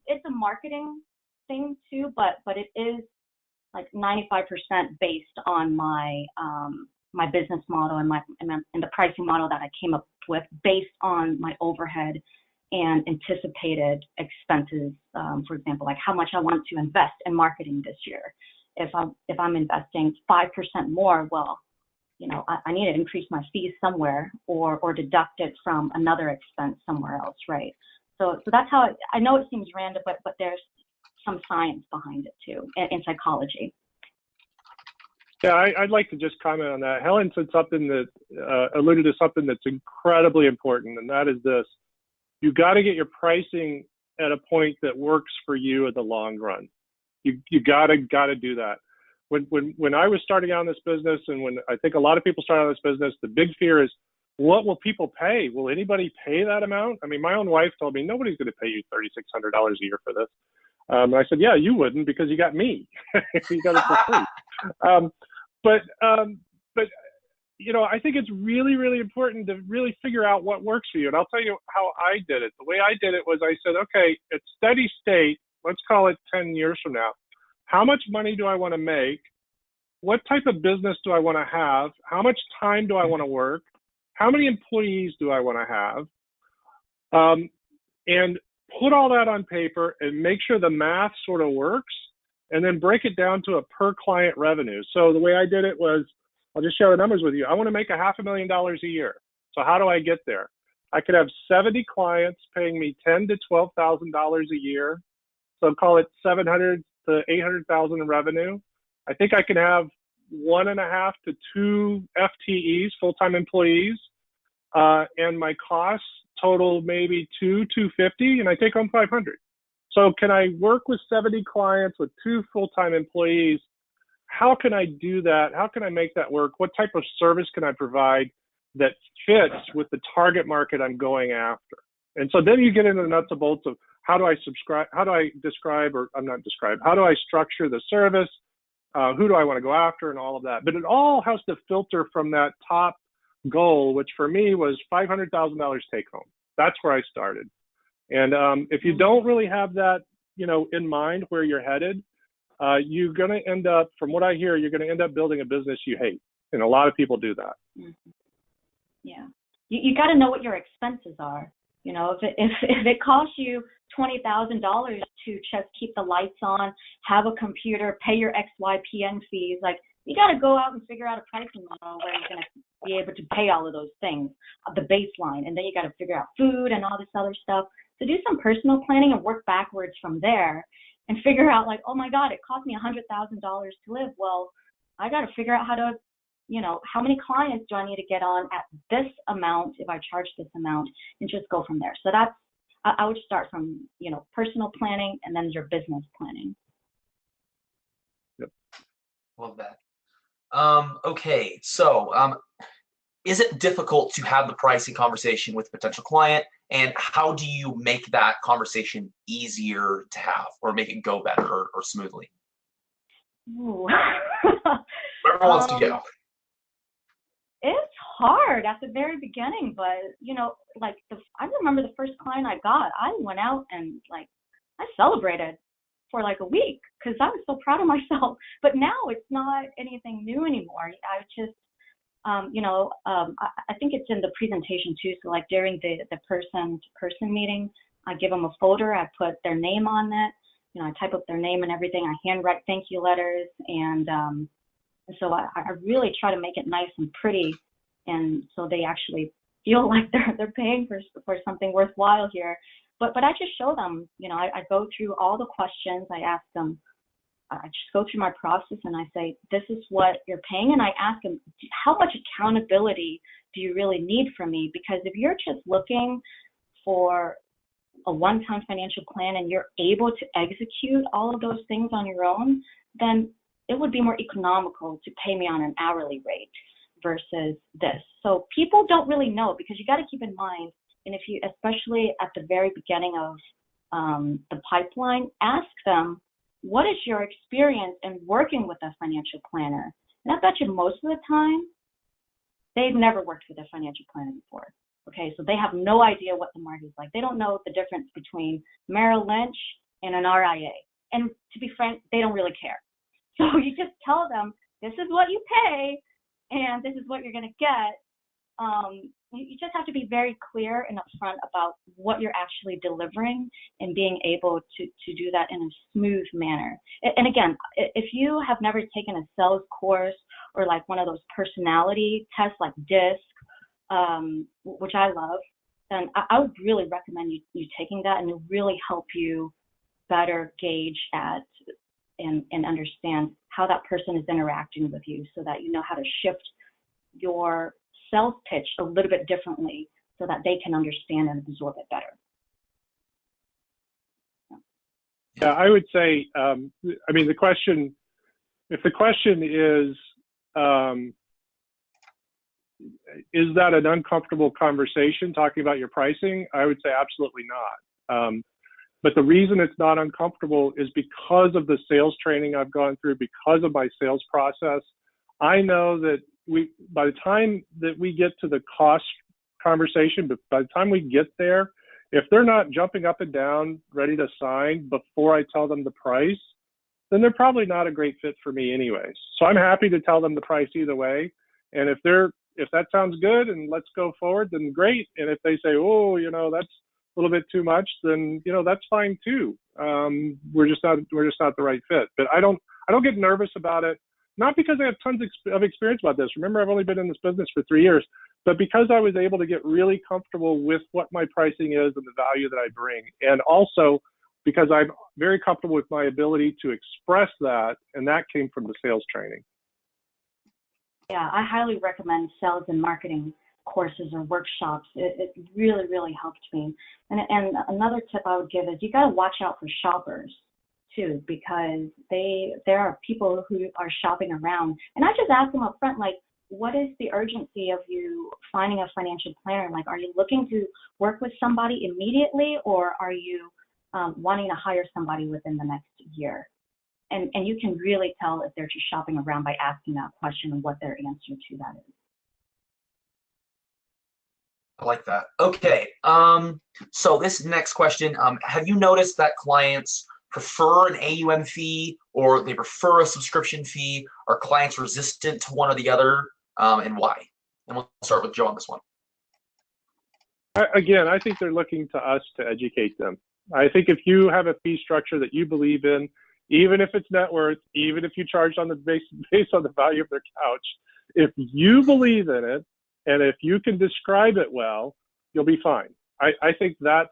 it's a marketing thing too, but it is like 95% based on my my business model and the pricing model that I came up with based on my overhead and anticipated expenses. For example, like how much I want to invest in marketing this year. If I'm investing 5% more, well, you know, I need to increase my fees somewhere or deduct it from another expense somewhere else, right? So that's how I know it seems random, but there's some science behind it too in psychology. Yeah, I'd like to just comment on that. Helen said something that alluded to something that's incredibly important, and that is this. You got to get your pricing at a point that works for you in the long run. You gotta do that. When I was starting out in this business, and when I think a lot of people start out in this business, the big fear is, what will people pay? Will anybody pay that amount? I mean, my own wife told me nobody's going to pay you $3,600 a year for this. And I said, yeah, you wouldn't, because you got me. You got it for free. But you know, I think it's really, really important to really figure out what works for you. And I'll tell you how I did it. The way I did it was I said, okay, at steady state, let's call it 10 years from now, how much money do I want to make? What type of business do I want to have? How much time do I want to work? How many employees do I want to have? And put all that on paper and make sure the math sort of works, and then break it down to a per client revenue. So the way I did it was, I'll just share the numbers with you. I want to make $500,000 a year. So how do I get there? I could have 70 clients paying me $10,000 to $12,000 a year. So call it 700 to 800,000 in revenue. I think I can have 1.5 to 2 FTEs, full-time employees, and my costs total maybe $250, and I take home 500. So can I work with 70 clients with 2 full-time employees? How can I do that? How can I make that work? What type of service can I provide that fits with the target market I'm going after? And so then you get into the nuts and bolts of how do I structure the service? Who do I want to go after, and all of that? But it all has to filter from that top goal, which for me was $500,000 take home. That's where I started. And if you don't really have that, you know, in mind where you're headed, you're going to end up, from what I hear, you're going to end up building a business you hate. And a lot of people do that. Mm-hmm. Yeah. You got to know what your expenses are. You know, if it costs you $20,000 to just keep the lights on, have a computer, pay your XYPN fees, like, you got to go out and figure out a pricing model where you're going to be able to pay all of those things, the baseline, and then you got to figure out food and all this other stuff. So do some personal planning and work backwards from there and figure out, like, oh my God, it cost me $100,000 to live. Well, I got to figure out how to, you know, how many clients do I need to get on at this amount if I charge this amount, and just go from there. So that's, I would start from, you know, personal planning and then your business planning. Yep. Love that. Okay, so is it difficult to have the pricing conversation with a potential client, and how do you make that conversation easier to have, or make it go better or smoothly? Ooh. Whoever wants to go. It's hard at the very beginning, but, you know, like, I remember the first client I got, I went out and, like, I celebrated for like a week because I was so proud of myself. But now it's not anything new anymore. I just, I think it's in the presentation too. So like during the person-to-person meeting, I give them a folder. I put their name on it. You know, I type up their name and everything. I handwrite thank you letters, and And so I really try to make it nice and pretty, and so they actually feel like they're paying for something worthwhile here. But I just show them, I go through all the questions. I ask them, I just go through my process and I say, this is what you're paying. And I ask them, how much accountability do you really need from me? Because if you're just looking for a one-time financial plan and you're able to execute all of those things on your own, then it would be more economical to pay me on an hourly rate versus this. So people don't really know, because you got to keep in mind, and if you, especially at the very beginning of the pipeline, ask them, what is your experience in working with a financial planner? And I bet you most of the time, they've never worked with a financial planner before. Okay, so they have no idea what the market is like. They don't know the difference between Merrill Lynch and an RIA. And to be frank, they don't really care. So you just tell them, this is what you pay, and this is what you're going to get. You just have to be very clear and upfront about what you're actually delivering and being able to do that in a smooth manner. And again, if you have never taken a sales course or like one of those personality tests like DISC, which I love, then I would really recommend you taking that, and it'll really help you better gauge at and understand how that person is interacting with you, so that you know how to shift your sales pitch a little bit differently so that they can understand and absorb it better. Yeah, I would say, I mean, the question, if the question is that an uncomfortable conversation talking about your pricing? I would say absolutely not. But the reason it's not uncomfortable is because of the sales training I've gone through, because of my sales process. I know that by the time that we get to the cost conversation, but by the time we get there, if they're not jumping up and down, ready to sign before I tell them the price, then they're probably not a great fit for me anyways. So I'm happy to tell them the price either way. And if that sounds good and let's go forward, then great. And if they say, oh, that's a little bit too much, then, that's fine too. We're just not the right fit. But I don't get nervous about it. Not because I have tons of experience about this. Remember, I've only been in this business for 3 years, but because I was able to get really comfortable with what my pricing is and the value that I bring. And also because I'm very comfortable with my ability to express that, and that came from the sales training. Yeah, I highly recommend sales and marketing courses or workshops. It really, really helped me. And another tip I would give is you got to watch out for shoppers too, because there are people who are shopping around. And I just ask them up front, like, what is the urgency of you finding a financial planner? Like, are you looking to work with somebody immediately, or are you wanting to hire somebody within the next year? And you can really tell if they're just shopping around by asking that question and what their answer to that is. I like that. Okay. So this next question, have you noticed that clients prefer an AUM fee or they prefer a subscription fee? Are clients resistant to one or the other, and why? And we'll start with Joe on this one. Again, I think they're looking to us to educate them. I think if you have a fee structure that you believe in, even if it's net worth, even if you charge on the based on the value of their couch, if you believe in it and if you can describe it well, you'll be fine. I think that's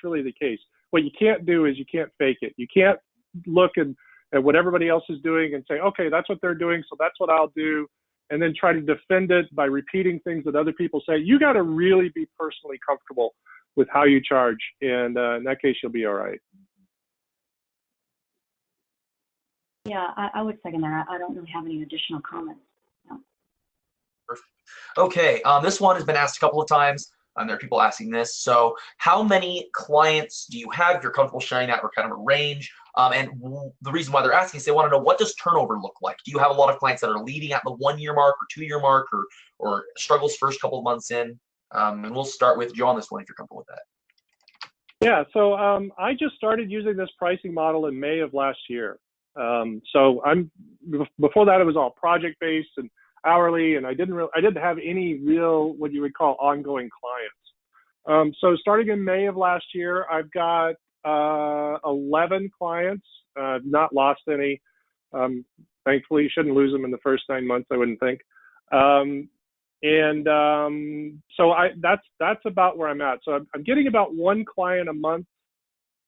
really the case. What you can't do is you can't fake it. You can't look at what everybody else is doing and say, okay, that's what they're doing, so that's what I'll do, and then try to defend it by repeating things that other people say. You got to really be personally comfortable with how you charge, and in that case, you'll be all right. Yeah, I would second that. I don't really have any additional comments. No. Perfect. Okay, this one has been asked a couple of times. There are people asking this. So how many clients do you have? If you're comfortable sharing that, or kind of a range. And the reason why they're asking is they want to know, what does turnover look like? Do you have a lot of clients that are leaving at the 1 year mark or 2 year mark, or struggles first couple of months in? And we'll start with Joe on this one if you're comfortable with that. Yeah, so I just started using this pricing model in May of last year. So before that, it was all project-based and hourly, and I didn't have any real, what you would call, ongoing clients. So starting in May of last year, I've got 11 clients, not lost any. Thankfully, you shouldn't lose them in the first 9 months, I wouldn't think. So that's about where I'm at. So I'm getting about one client a month.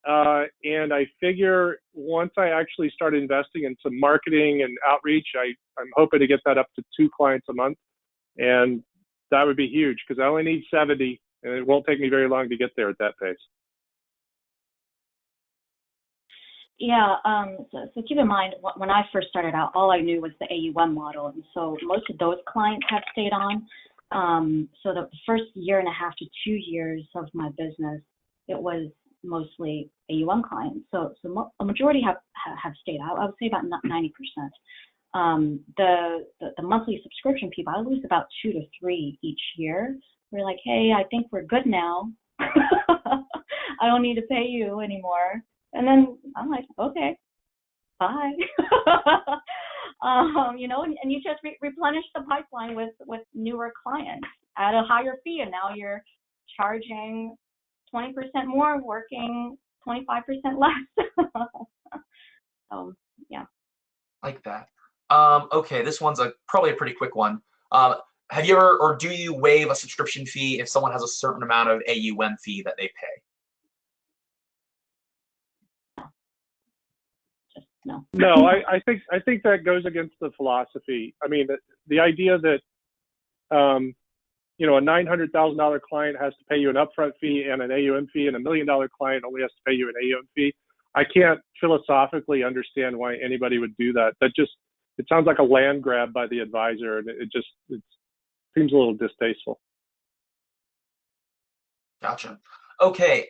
And I figure once I actually start investing in some marketing and outreach, I'm hoping to get that up to 2 clients a month. And that would be huge because I only need 70 and it won't take me very long to get there at that pace. Yeah, so keep in mind, when I first started out, all I knew was the AUM model. And so most of those clients have stayed on. So the first 1.5 to 2 years of my business, it was mostly AUM clients. So a majority have stayed out. I would say about 90%. The monthly subscription people, I lose about 2 to 3 each year. We're like, hey, I think we're good now. I don't need to pay you anymore. And then I'm like, okay, bye. You know, and you just replenish the pipeline with newer clients at a higher fee, and now you're charging 20% more, working 25% less. Yeah. Like that. Okay, this one's probably a pretty quick one. Have you ever, or do you waive a subscription fee if someone has a certain amount of AUM fee that they pay? No, I think that goes against the philosophy. I mean, the idea that you know, a $900,000 client has to pay you an upfront fee and an AUM fee, and $1 million client only has to pay you an AUM fee. I can't philosophically understand why anybody would do that. It sounds like a land grab by the advisor, and it seems a little distasteful. Gotcha. Okay.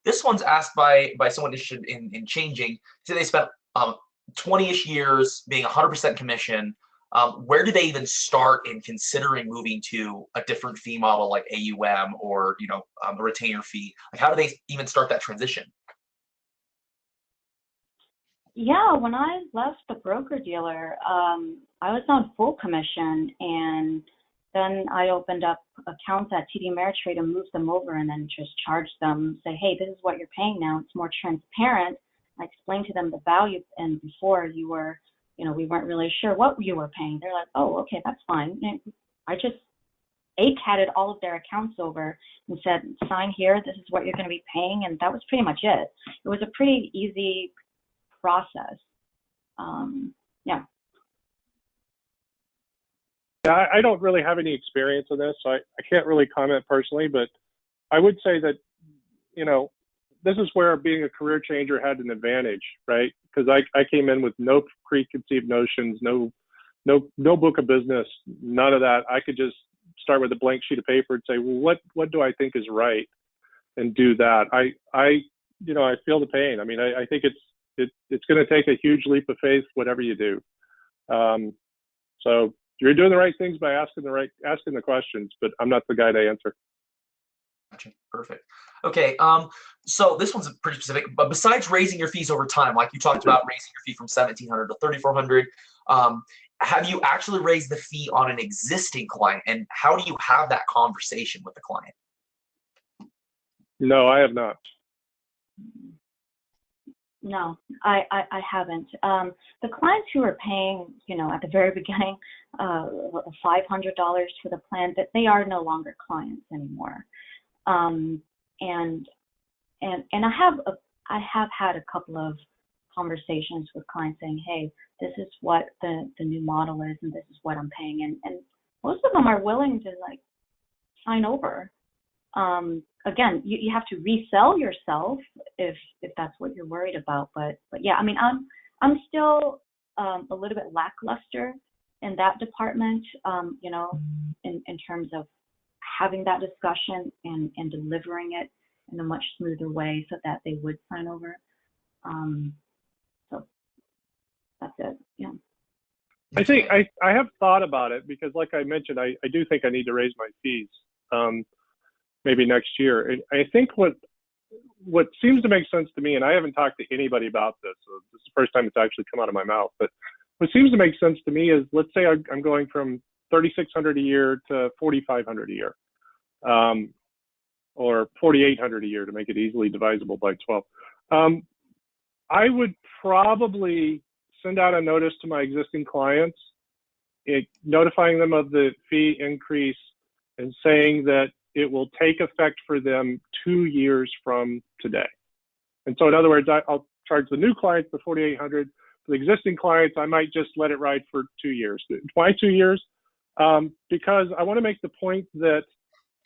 This one's asked by someone interested in changing. So they spent 20-ish years being 100% commission. Where do they even start in considering moving to a different fee model like AUM or, you know, a retainer fee? Like, how do they even start that transition? Yeah, when I left the broker dealer, I was on full commission, and then I opened up accounts at TD Ameritrade and moved them over, and then just charged them, say, hey, this is what you're paying now. It's more transparent. I explained to them the value, and before you were, you know, we weren't really sure what you were paying. They're like, oh, okay, that's fine. And I just ACAT'd all of their accounts over and said, sign here, this is what you're going to be paying, and that was pretty much it. It was a pretty easy process. Yeah. Yeah, I don't really have any experience in this, so I can't really comment personally, but I would say that, you know, this is where being a career changer had an advantage, right? Because I came in with no preconceived notions, no book of business, none of that. I could just start with a blank sheet of paper and say, well, what do I think is right, and do that. I feel the pain. I mean, I think it's going to take a huge leap of faith, whatever you do. So you're doing the right things by asking the questions, but I'm not the guy to answer. Gotcha. Perfect. Okay. So this one's pretty specific, but besides raising your fees over time, like you talked about raising your fee from $1,700 to $3,400, have you actually raised the fee on an existing client, and how do you have that conversation with the client? No, I have not. No, I haven't. The clients who are paying, you know, at the very beginning, $500 for the plan, that they are no longer clients anymore. And I have had a couple of conversations with clients saying, hey, this is what the new model is, and this is what I'm paying, and most of them are willing to like sign over. Again, you have to resell yourself if that's what you're worried about. But yeah, I mean, I'm still a little bit lackluster in that department. You know, in terms of having that discussion and delivering it in a much smoother way so that they would sign over. So that's it. Yeah. I think I have thought about it because, like I mentioned, I do think I need to raise my fees. Maybe next year. And I think what seems to make sense to me, and I haven't talked to anybody about this, so this is the first time it's actually come out of my mouth, but what seems to make sense to me is, let's say I'm going from $3,600 a year to $4,500 a year, or $4,800 a year to make it easily divisible by 12. I would probably send out a notice to my existing clients, notifying them of the fee increase and saying that it will take effect for them 2 years from today. And so in other words, I'll charge the new clients the $4,800. For the existing clients, I might just let it ride for 2 years. Why 2 years? Because I want to make the point that,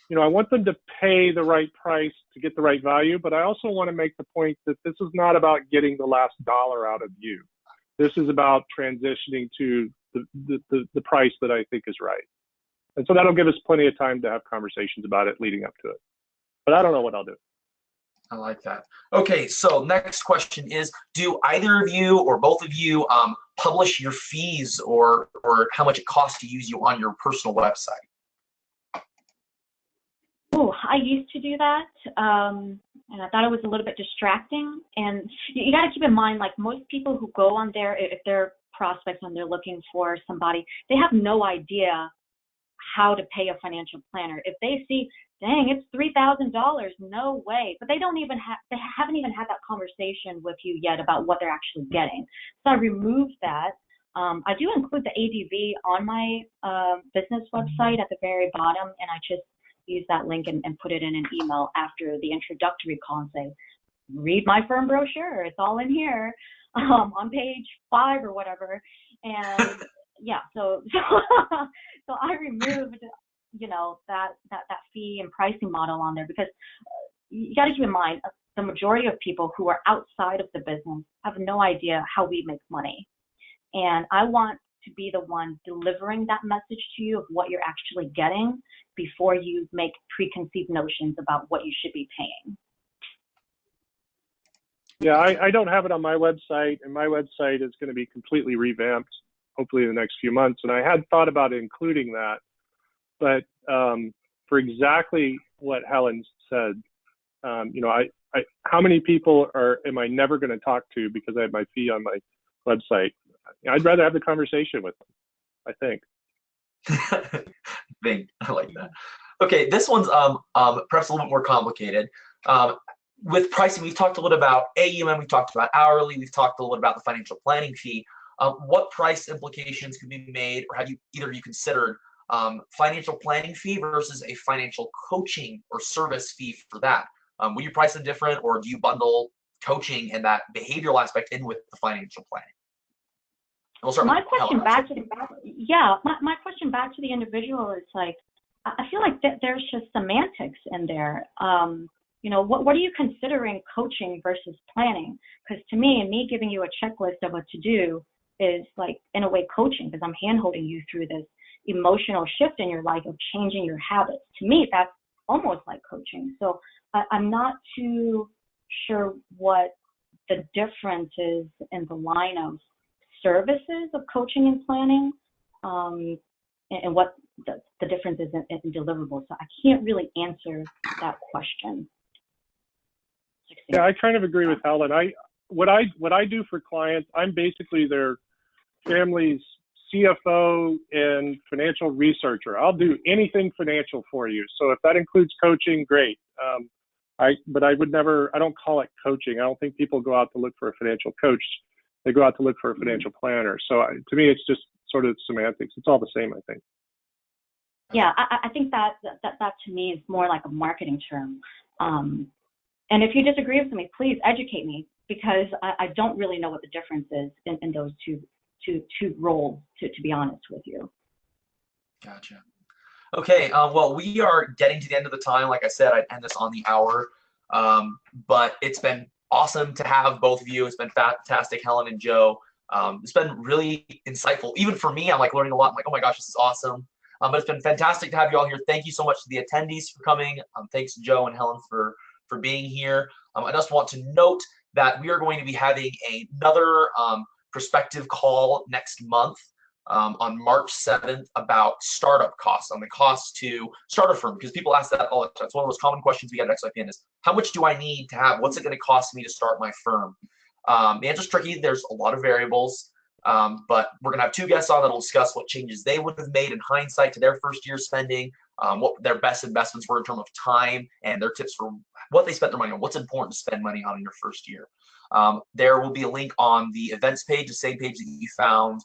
you know, I want them to pay the right price to get the right value, but I also want to make the point that this is not about getting the last dollar out of you. This is about transitioning to the price that I think is right. And so that'll give us plenty of time to have conversations about it leading up to it. But I don't know what I'll do. I like that. Okay, so next question is, do either of you or both of you publish your fees or how much it costs to use you on your personal website? Oh, I used to do that, and I thought it was a little bit distracting. And you got to keep in mind, like most people who go on there, if they're prospects and they're looking for somebody, they have no idea how to pay a financial planner. If they see, dang, it's $3,000, no way. But they haven't even had that conversation with you yet about what they're actually getting. So I removed that. I do include the ADV on my business website at the very bottom, and I just use that link and put it in an email after the introductory call and say, read my firm brochure. It's all in here on page 5 or whatever. And yeah, so I removed, you know, that fee and pricing model on there because you got to keep in mind the majority of people who are outside of the business have no idea how we make money. And I want to be the one delivering that message to you of what you're actually getting before you make preconceived notions about what you should be paying. Yeah, I don't have it on my website, and my website is going to be completely revamped, hopefully in the next few months. And I had thought about including that, but for exactly what Helen said, you know, how many people am I never going to talk to because I have my fee on my website? I'd rather have the conversation with them, I think. I like that. Okay, this one's perhaps a little bit more complicated. With pricing, we've talked a little about AUM, we've talked about hourly, we've talked a little about the financial planning fee. What price implications can be made, or have either of you considered financial planning fee versus a financial coaching or service fee for that? Will you price them different, or do you bundle coaching and that behavioral aspect in with the financial planning? We'll start my with question Helen. My question back to the individual is like, I feel like there's just semantics in there. You know, what are you considering coaching versus planning? Because to me giving you a checklist of what to do is like, in a way, coaching, because I'm hand-holding you through this emotional shift in your life of changing your habits. To me, that's almost like coaching. So I'm not too sure what the difference is in the line of services of coaching and planning, and what the difference is in deliverables. So I can't really answer that question. Yeah, I kind of agree with Helen. What I do for clients, I'm basically their family's CFO and financial researcher. I'll do anything financial for you. So if that includes coaching, great. But I don't call it coaching. I don't think people go out to look for a financial coach. They go out to look for a financial planner. So to me, it's just sort of semantics. It's all the same, I think. Yeah, I think that to me is more like a marketing term. And if you disagree with me, please educate me, because I don't really know what the difference is in those two roles, to be honest with you. Gotcha. Okay, well, we are getting to the end of the time. Like I said, I'd end this on the hour, but it's been awesome to have both of you. It's been fantastic, Helen and Joe. It's been really insightful. Even for me, I'm like learning a lot. I'm like, oh my gosh, this is awesome. But it's been fantastic to have you all here. Thank you so much to the attendees for coming. Thanks, Joe and Helen, for being here. I just want to note that we are going to be having another prospective call next month on March 7th about startup costs, on the cost to start a firm, because people ask that all the time. It's one of those common questions we get at XYPN is, how much do I need to have? What's it going to cost me to start my firm? The answer's tricky. There's a lot of variables, but we're going to have 2 guests on that will discuss what changes they would have made in hindsight to their first year spending, what their best investments were in terms of time and their tips for what they spent their money on, what's important to spend money on in your first year. There will be a link on the events page, the same page that you found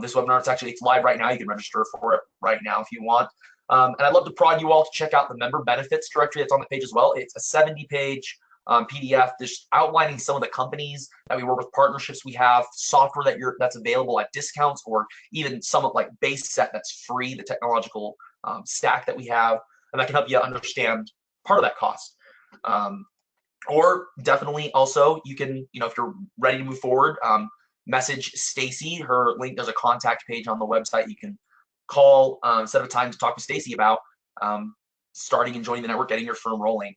this webinar. It's live right now. You can register for it right now if you want. And I'd love to prod you all to check out the member benefits directory that's on the page as well. It's a 70-page PDF just outlining some of the companies that we work with, partnerships we have, software that's available at discounts, or even some of like base set that's free, the technological stack that we have, and that can help you understand part of that cost. Or definitely also you can, if you're ready to move forward, message Stacy. Her link, there's a contact page on the website. You can call, set up a time to talk with Stacy about starting and joining the network, getting your firm rolling.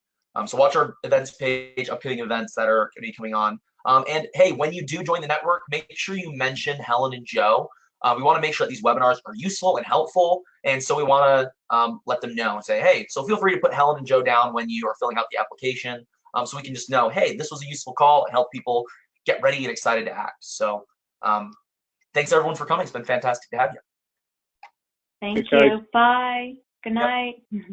So watch our events page, upcoming events that are going to be coming on. And hey, when you do join the network, make sure you mention Helen and Joe. We want to make sure that these webinars are useful and helpful. And so we want to let them know and say, hey, so feel free to put Helen and Joe down when you are filling out the application. So we can just know, hey, this was a useful call and help people get ready and excited to act. So thanks everyone for coming. It's been fantastic to have you. Thank you. Bye. Good night. Yep.